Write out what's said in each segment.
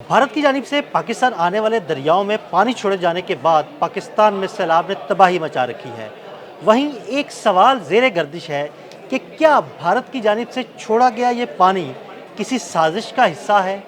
भारत की जानिब से पाकिस्तान आने वाले दरियाओं में पानी छोड़े जाने के बाद पाकिस्तान में सैलाब ने तबाही मचा रखी है। वहीं एक सवाल ज़ेरे गर्दिश है कि क्या भारत की जानिब से छोड़ा गया ये पानी किसी साजिश का हिस्सा है?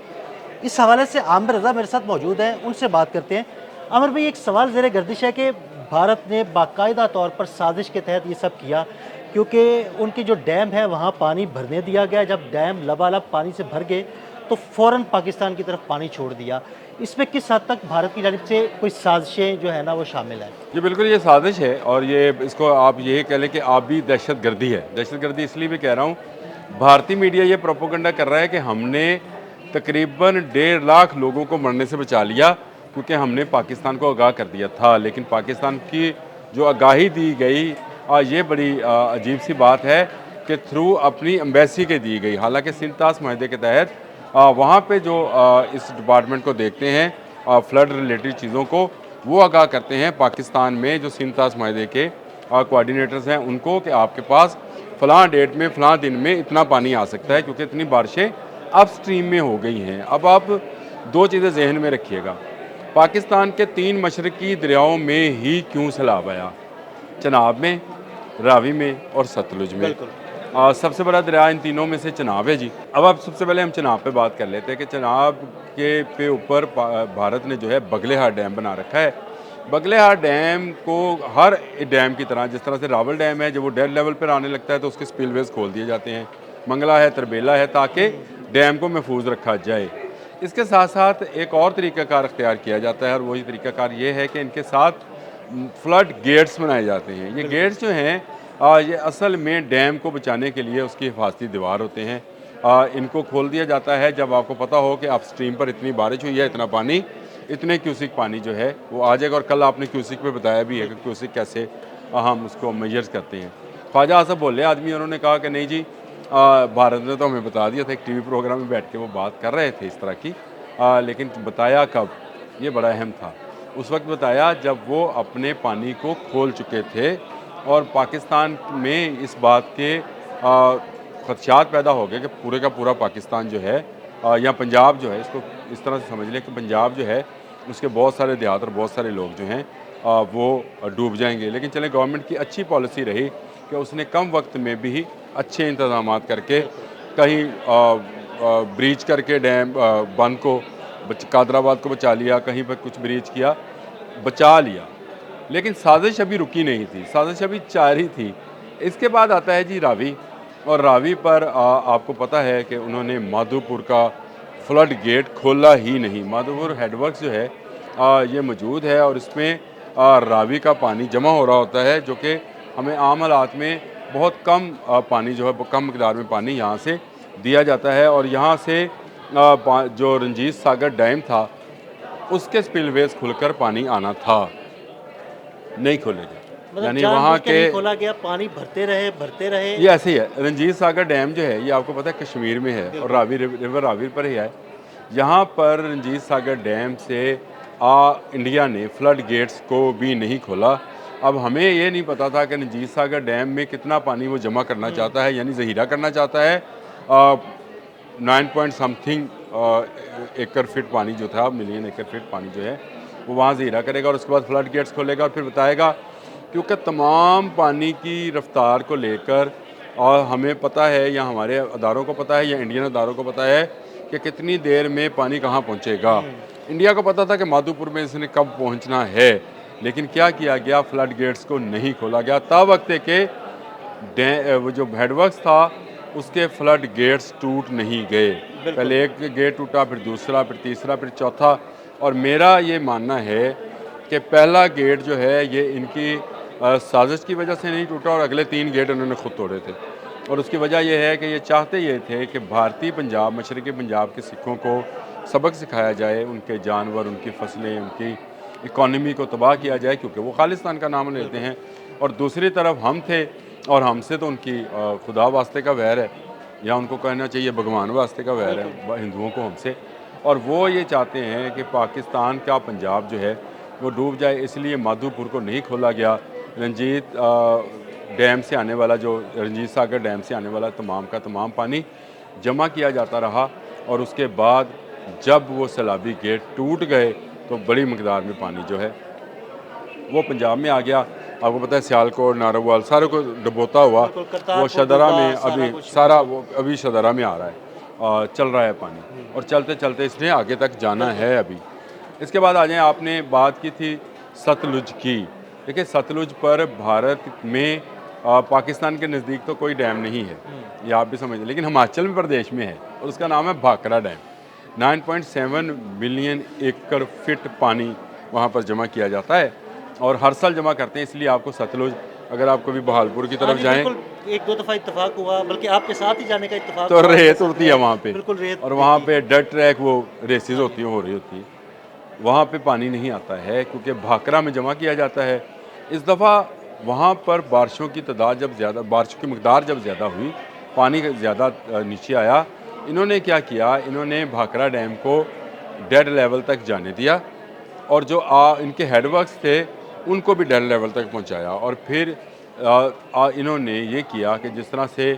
इस हवाले से आमिर रज़ा मेरे साथ मौजूद हैं, उनसे बात करते हैं। आमिर भाई, एक सवाल ज़ेरे गर्दिश है कि भारत ने बाकायदा तौर पर साजिश के तहत ये सब किया, क्योंकि उनके जो डैम है वहाँ पानी भरने दिया गया। जब डैम लबालब पानी से भर गए तो फ़ौरन पाकिस्तान की तरफ पानी छोड़ दिया। इसमें किस हद तक भारत की जानिब से कोई साजिशें जो है ना वो शामिल हैं? जी बिल्कुल, ये साजिश है और ये इसको आप ये कह लें कि आबी दहशतगर्दी है। दहशतगर्दी इसलिए भी कह रहा हूँ, भारतीय मीडिया ये प्रोपेगेंडा कर रहा है कि हमने तकरीबन 1.5 लाख लोगों को मरने से बचा लिया क्योंकि हमने पाकिस्तान को आगाह कर दिया था। लेकिन पाकिस्तान की जो आगाही दी गई ये बड़ी अजीब सी बात है कि थ्रू अपनी एम्बेसी के दी गई। हालांकि सिंतास माहदे के तहत वहाँ पे जो इस डिपार्टमेंट को देखते हैं फ्लड रिलेटेड चीज़ों को, वो आगाह करते हैं पाकिस्तान में जो सिंतास माहदे के कोऑर्डिनेटर्स हैं उनको कि आपके पास फ़लाँ डेट में फ़लाँ दिन में इतना पानी आ सकता है क्योंकि इतनी बारिशें अब स्ट्रीम में हो गई हैं। अब आप दो चीज़ें जहन में रखिएगा, पाकिस्तान के 3 मशरकी दरियाओं में ही क्यों सैलाब आया? चनाब में, रावी में और सतलुज में। बिल्कुल। सबसे बड़ा दरिया इन तीनों में से चनाब है जी। अब आप सबसे पहले हम चनाब पे बात कर लेते हैं कि चनाब के पे ऊपर भारत ने जो है बगलेहार डैम बना रखा है। बगलेहार डैम को हर डैम की तरह, जिस तरह से रावल डैम है, जब वो डेड लेवल पर आने लगता है तो उसके स्पिलवेज खोल दिए जाते हैं। मंगला है, तरबेला है, ताकि डैम को महफूज रखा जाए। इसके साथ साथ एक और तरीक़ाकार अख्तियार किया जाता है और वही तरीक़ाकार ये है कि इनके साथ फ्लड गेट्स बनाए जाते हैं। ये गेट्स जो हैं ये असल में डैम को बचाने के लिए उसकी हिफाजती दीवार होते हैं। इनको खोल दिया जाता है जब आपको पता हो कि आप स्ट्रीम पर इतनी बारिश हुई है, इतना पानी, इतने क्यूसिक पानी जो है वो आ जाएगा। और कल आपने क्यूसिक पे बताया भी है कि क्यूसिक कैसे हम उसको मेजर्स करते हैं। ख्वाजा आसफ बोले आदमी, उन्होंने कहा कि नहीं जी, भारत ने तो हमें बता दिया था, एक टीवी प्रोग्राम में बैठ के वो बात कर रहे थे इस तरह की, लेकिन बताया कब, ये बड़ा अहम था। उस वक्त बताया जब वो अपने पानी को खोल चुके थे और पाकिस्तान में इस बात के खदशात पैदा हो गए कि पूरे का पूरा पाकिस्तान जो है या पंजाब जो है, इसको इस तरह से समझ लें कि पंजाब जो है उसके बहुत सारे देहात और बहुत सारे लोग जो हैं वो डूब जाएंगे। लेकिन चले, गवर्नमेंट की अच्छी पॉलिसी रही कि उसने कम वक्त में भी अच्छे इंतजाम करके कहीं ब्रीच करके डैम बंद को कादराबाद को बचा लिया, कहीं पर कुछ ब्रीच किया, बचा लिया। लेकिन साजिश अभी रुकी नहीं थी, साजिश अभी जारी थी। इसके बाद आता है जी रावी, और रावी पर आपको पता है कि उन्होंने माधोपुर का फ्लड गेट खोला ही नहीं। माधोपुर हेडवर्क्स जो है ये मौजूद है और इसमें रावी का पानी जमा हो रहा होता है, जो कि हमें आम हालात में बहुत कम पानी जो है, कम मकदार में पानी यहाँ से दिया जाता है। और यहाँ से जो रंजीत सागर डैम था उसके स्पिलवेज खुलकर पानी आना था, नहीं खोले गए। मतलब यानी वहाँ जानबूझ के के, नहीं खोला गया, पानी भरते रहे। ये ऐसे ही है। रंजीत सागर डैम जो है ये आपको पता है कश्मीर में है और रावी रिवर रावी पर ही है। यहाँ पर रंजीत सागर डैम से इंडिया ने फ्लड गेट्स को भी नहीं खोला। अब हमें ये नहीं पता था कि रंजीत सागर डैम में कितना पानी वो जमा करना चाहता है, यानी ज़हीरा करना चाहता है। 9 पॉइंट समथिंग एकड़ फीट पानी जो था, मिलियन एकड़ फीट पानी जो है वो वहाँ ज़हीरा करेगा और उसके बाद फ्लड गेट्स खोलेगा और फिर बताएगा। क्योंकि तमाम पानी की रफ्तार को लेकर, और हमें पता है या हमारे अदारों को पता है या इंडियन अदारों को पता है कि कितनी देर में पानी कहाँ पहुँचेगा। इंडिया को पता था कि माधोपुर में इसने कब पहुँचना है, लेकिन क्या किया गया, फ्लड गेट्स को नहीं खोला गया। तब वक्त के वो जो हेडवर्क्स था उसके फ्लड गेट्स टूट नहीं गए। पहले एक गेट टूटा, फिर दूसरा, फिर तीसरा, फिर चौथा। और मेरा ये मानना है कि पहला गेट जो है ये इनकी साजिश की वजह से नहीं टूटा और अगले 3 गेट उन्होंने खुद तोड़े थे। और उसकी वजह यह है कि ये चाहते ये थे कि भारतीय पंजाब, मशरक़ी पंजाब के सिखों को सबक सिखाया जाए, उनके जानवर, उनकी फसलें, उनकी इकॉनमी को तबाह किया जाए, क्योंकि वो खालिस्तान का नाम लेते हैं। और दूसरी तरफ हम थे और हमसे तो उनकी खुदा वास्ते का वैर है, या उनको कहना चाहिए भगवान वास्ते का वैर है हिंदुओं को हमसे। और वो ये चाहते हैं कि पाकिस्तान का पंजाब जो है वो डूब जाए, इसलिए माधोपुर को नहीं खोला गया। रंजीत डैम से आने वाला, जो रंजीत सागर डैम से आने वाला तमाम का तमाम पानी जमा किया जाता रहा और उसके बाद जब वो सैलाबी गेट टूट गए तो बड़ी मकदार में पानी जो है वो पंजाब में आ गया। आपको पता है सियालकोट, नारोवाल सारे को डुबोता हुआ बिल्कुल, वो करतारपुर, शदरा में डोडा सारा अभी कुछ सारा बिल्कुल। वो अभी शदरा में आ रहा है, चल रहा है पानी, और चलते चलते इसने आगे तक जाना है अभी। इसके बाद आ जाएं, आपने बात की थी सतलुज की। देखिए सतलुज पर भारत में पाकिस्तान के नज़दीक तो कोई डैम नहीं है, ये आप भी समझ, लेकिन हिमाचल में प्रदेश में है और उसका नाम है भाखड़ा डैम। 9.7 मिलियन एकड़ फिट पानी वहाँ पर जमा किया जाता है और हर साल जमा करते हैं। इसलिए आपको सतलुज, अगर आप कभी बहालपुर की हाँ तरफ जी, जाएं बिल्कुल, 1-2 दफ़ा इत्तेफ़ाक हुआ, बल्कि आपके साथ ही जाने का इत्तेफ़ाक तो हुआ, आपके रेत साथ उड़ती है वहाँ पे, बिल्कुल रेत और वहाँ देखी। पे डर्ट ट्रैक वो रेसेस हाँ होती जी। हैं, हो रही होती है, वहाँ पे पानी नहीं आता है क्योंकि भाखड़ा में जमा किया जाता है। इस दफ़ा वहाँ पर बारिशों की तादाद जब ज़्यादा, बारिशों की मकदार जब ज़्यादा हुई, पानी ज़्यादा नीचे आया, इन्होंने क्या किया, इन्होंने भाखड़ा डैम को डेड लेवल तक जाने दिया और जो इनके हेडवर्क्स थे उनको भी डेड लेवल तक पहुँचाया। और फिर इन्होंने ये किया कि जिस तरह से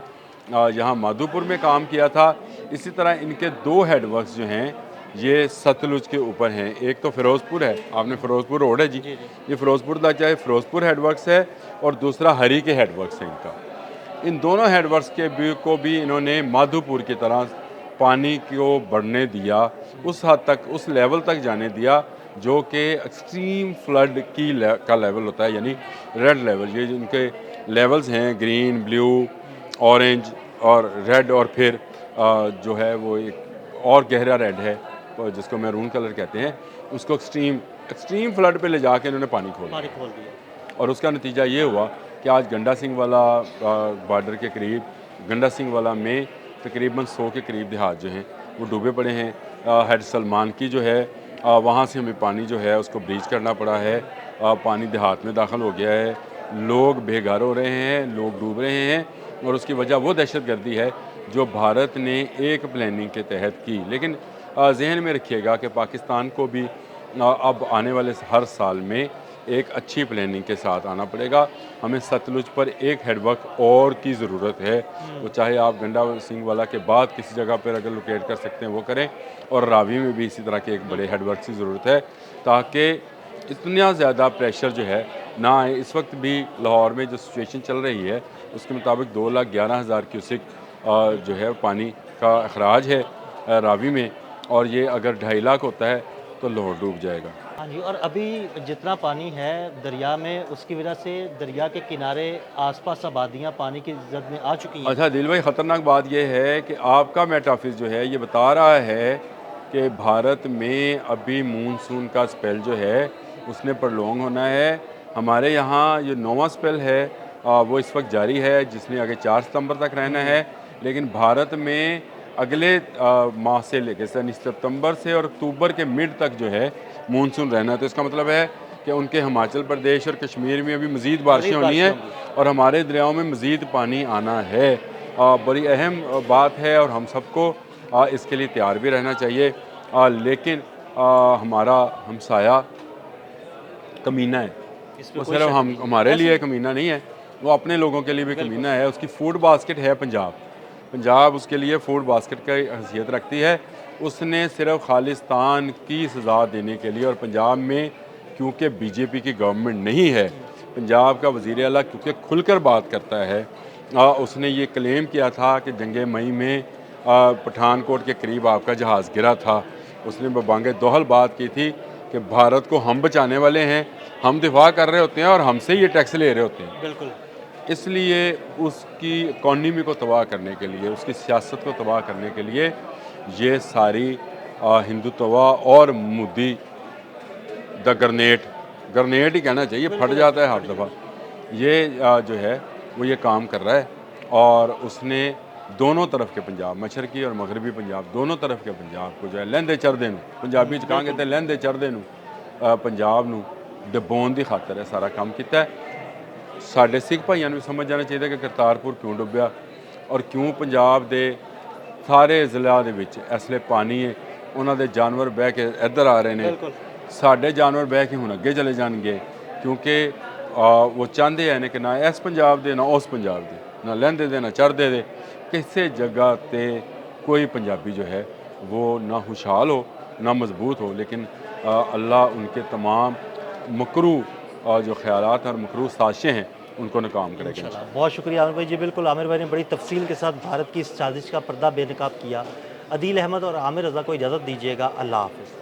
यहाँ माधोपुर में काम किया था, इसी तरह इनके 2 हेडवर्क्स जो हैं ये सतलुज के ऊपर हैं। एक तो फ़िरोज़पुर है, आपने फ़िरोज़पुर रोड है जी, जी, जी। ये फ़िरोज़पुर तक चाहे फ़िरोज़पुर हेडवर्क्स है और दूसरा हरी के हेडवर्क्स है इनका। इन दोनों हेडवर्क्स के को भी इन्होंने माधोपुर की तरह पानी को बढ़ने दिया, उस हद तक, उस लेवल तक जाने दिया जो कि एक्सट्रीम फ्लड की का लेवल होता है, यानी रेड लेवल। ये जो इनके लेवल्स हैं ग्रीन, ब्लू, ऑरेंज और रेड, और फिर जो है वो एक और गहरा रेड है जिसको मैरून कलर कहते हैं, उसको एक्सट्रीम एक्सट्रीम फ्लड पे ले जाके इन्होंने पानी खोला। पानी खोल दिया। और उसका नतीजा ये हुआ कि आज गंडा सिंह वाला बॉर्डर के करीब, गंडा सिंह वाला में तकरीबन 100 के करीब देहात जो हैं वो डूबे पड़े हैं। हेड सलमान की जो है वहाँ से हमें पानी जो है उसको ब्रीच करना पड़ा है, पानी देहात में दाखिल हो गया है, लोग बेघर हो रहे हैं, लोग डूब रहे हैं, और उसकी वजह वो दहशतगर्दी है जो भारत ने एक प्लानिंग के तहत की। लेकिन जहन में रखिएगा कि पाकिस्तान को भी अब आने वाले हर साल में एक अच्छी प्लानिंग के साथ आना पड़ेगा। हमें सतलुज पर एक हेडवर्क और की ज़रूरत है, वो चाहे आप गंडा सिंह वाला के बाद किसी जगह पर अगर लोकेट कर सकते हैं वो करें, और रावी में भी इसी तरह के एक बड़े हेडवर्क की ज़रूरत है ताकि इतना ज़्यादा प्रेशर जो है ना आए। इस वक्त भी लाहौर में जो सिचुएशन चल रही है उसके मुताबिक 2,11,000 क्यूसिक जो है पानी का अखराज है रावी में, और ये अगर 2.5 लाख होता है तो लाहौर डूब जाएगा। हाँ जी, और अभी जितना पानी है दरिया में, उसकी वजह से दरिया के किनारे आसपास आबादियाँ पानी की जद में आ चुकी हैं। अच्छा दिल भाई, ख़तरनाक बात यह है कि आपका मेट ऑफिस जो है ये बता रहा है कि भारत में अभी मानसून का स्पेल जो है उसने प्रलोंग होना है। हमारे यहाँ ये 9वां स्पेल है वो इस वक्त जारी है, जिसने आगे 4 सितंबर तक रहना है। लेकिन भारत में अगले माह से लेकर यानी सितंबर से और अक्टूबर के मिड तक जो है मानसून रहना है। तो इसका मतलब है कि उनके हिमाचल प्रदेश और कश्मीर में अभी मज़ीद बारिशें होनी हैं और हमारे दरियाओं में मज़ीद पानी आना है। बड़ी अहम बात है और हम सबको इसके लिए तैयार भी रहना चाहिए। लेकिन हमारा हमसाया कमीना है, इसमें वो कोई सिर्फ शक हम नहीं है। हमारे वैसे लिए कमीना नहीं है, वो अपने लोगों के लिए भी कमीना है। उसकी फूड बास्केट है पंजाब, पंजाब उसके लिए फूड बास्केट की हैसियत रखती है। उसने सिर्फ खालिस्तान की सज़ा देने के लिए, और पंजाब में क्योंकि बीजेपी की गवर्नमेंट नहीं है, पंजाब का वज़ीर आला क्योंकि खुलकर बात करता है, उसने ये क्लेम किया था कि जंग मई में पठानकोट के करीब आपका जहाज़ गिरा था। उसने बबांगे दोहल बात की थी कि भारत को हम बचाने वाले हैं, हम दिफा कर रहे होते हैं और हमसे ये टैक्स ले रहे होते हैं। बिल्कुल। इसलिए उसकी इकॉनमी को तबाह करने के लिए, उसकी सियासत को तबाह करने के लिए ये सारी हिंदुत्वा और मोदी द ग्रनेट ही कहना चाहिए, फट जाता है हर दफ़ा, ये जो है वो ये काम कर रहा है। और उसने दोनों तरफ के पंजाब, मशरकी और मगरबी पंजाब, दोनों तरफ के पंजाब को जो है लहंदे चढ़दे नूं, पंजाबी च कहां कहते लहंदे चढ़दे नूं, पंजाब नूं डबोण दी खातर है सारा काम किया है। ਸਾਡੇ ਸਿੱਖ ਭਾਈਆਂ ਨੂੰ ਸਮਝ ਜਾਣਾ ਚਾਹੀਦਾ ਕਿ ਕਰਤਾਰਪੁਰ ਕਿਉਂ ਡੁੱਬਿਆ ਔਰ ਕਿਉਂ ਪੰਜਾਬ ਦੇ ਸਾਰੇ ਜ਼ਿਲ੍ਹਿਆਂ ਦੇ ਵਿੱਚ ਇਸ ਵੇਲੇ ਪਾਣੀ ਹੈ। ਉਹਨਾਂ ਦੇ ਜਾਨਵਰ ਬਹਿ ਕੇ ਇੱਧਰ ਆ ਰਹੇ ਨੇ, ਬਿਲਕੁਲ। ਸਾਡੇ ਜਾਨਵਰ ਬਹਿ ਕੇ ਹੁਣ ਅੱਗੇ ਚਲੇ ਜਾਣਗੇ ਕਿਉਂਕਿ ਉਹ ਚਾਹੁੰਦੇ ਹਨ ਕਿ ਨਾ ਇਸ ਪੰਜਾਬ ਦੇ ਨਾ ਉਸ ਪੰਜਾਬ ਦੇ, ਨਾ ਲਹਿੰਦੇ ਦੇ ਨਾ ਚੜ੍ਹਦੇ ਦੇ, ਕਿਸੇ ਜਗ੍ਹਾ ਤੇ ਕੋਈ ਪੰਜਾਬੀ ਜੋ ਹੈ वो ना खुशहाल हो ना मजबूत हो, लेकिन अल्लाह उनके तमाम मकरू जो ख्यालात और मकरू साजिशें हैं उनको नाकाम करेगा इंशाल्लाह। बहुत शुक्रिया आमिर भाई जी। बिल्कुल, आमिर भाई ने बड़ी तफसील के साथ भारत की इस साजिश का पर्दा बेनकाब किया। अदील अहमद और आमिर रज़ा को इजाज़त दीजिएगा। अल्लाह हाफ़िज़।